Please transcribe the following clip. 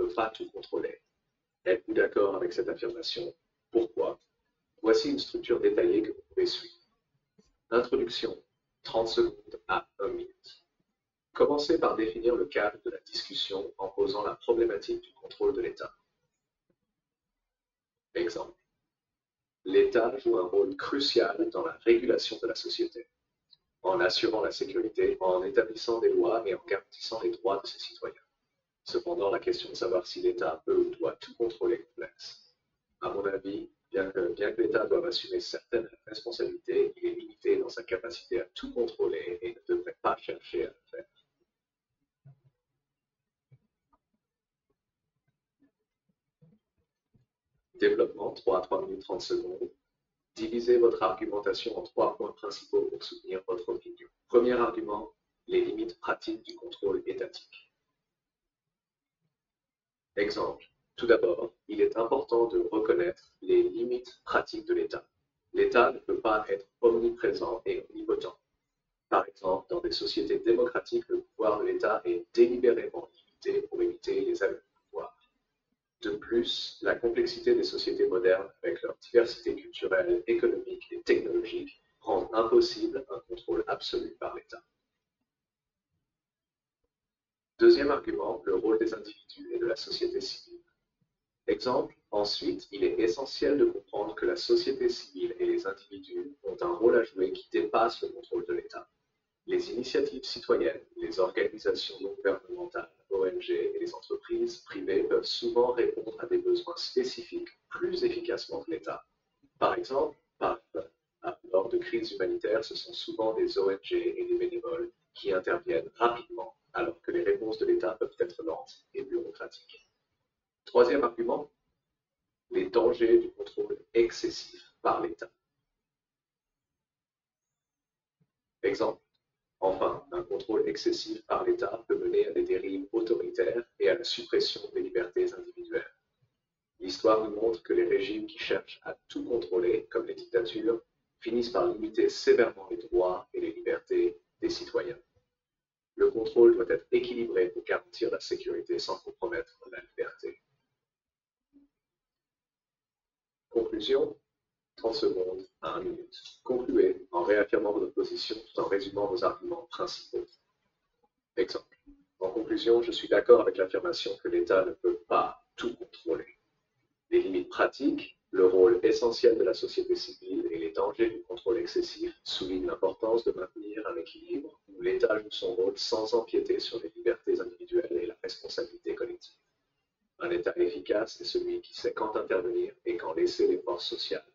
peut pas tout contrôler. Êtes-vous d'accord avec cette affirmation? Pourquoi? Voici une structure détaillée que vous pouvez suivre. Introduction, 30 secondes à 1 minute. Commencez par définir le cadre de la discussion en posant la problématique du contrôle de l'État. Exemple. L'État joue un rôle crucial dans la régulation de la société, en assurant la sécurité, en établissant des lois et en garantissant les droits de ses citoyens. Cependant, la question de savoir si l'État peut ou doit tout contrôler est complexe. À mon avis, bien que l'État doive assumer certaines responsabilités, il est limité dans sa capacité à tout contrôler et ne devrait pas chercher à le faire. Développement, 3 à 3 minutes 30 secondes. Divisez votre argumentation en 3 points principaux pour soutenir votre opinion. Premier argument, les limites pratiques du contrôle étatique. Exemple. Tout d'abord, il est important de reconnaître les limites pratiques de l'État. L'État ne peut pas être omniprésent et omnipotent. Par exemple, dans des sociétés démocratiques, le pouvoir de l'État est délibérément limité pour éviter les abus de pouvoir. De plus, la complexité des sociétés modernes, avec leur diversité culturelle, économique et technologique, rend impossible un contrôle absolu par l'État. Deuxième argument, le rôle des individus et de la société civile. Exemple, ensuite, il est essentiel de comprendre que la société civile et les individus ont un rôle à jouer qui dépasse le contrôle de l'État. Les initiatives citoyennes, les organisations non gouvernementales, ONG et les entreprises privées peuvent souvent répondre à des besoins spécifiques plus efficacement que l'État. Par exemple, lors de crises humanitaires, ce sont souvent des ONG et des bénévoles qui interviennent rapidement, alors que les réponses de l'État peuvent être lentes et bureaucratiques. Troisième argument, les dangers du contrôle excessif par l'État. Exemple. Enfin, un contrôle excessif par l'État peut mener à des dérives autoritaires et à la suppression des libertés individuelles. L'histoire nous montre que les régimes qui cherchent à tout contrôler, comme les dictatures, finissent par limiter sévèrement les droits et les libertés des citoyens. Le contrôle doit être équilibré pour garantir la sécurité sans compromettre la liberté. Conclusion, 30 secondes à 1 minute. Concluez en réaffirmant votre position tout en résumant vos arguments principaux. Exemple. En conclusion, je suis d'accord avec l'affirmation que l'État ne peut pas tout contrôler. Les limites pratiques, le rôle essentiel de la société civile et les dangers du contrôle excessif soulignent l'importance de maintenir un équilibre où l'État joue son rôle sans empiéter sur les libertés individuelles et la responsabilité collective. Un État efficace est celui qui sait quand intervenir et quand laisser les forces sociales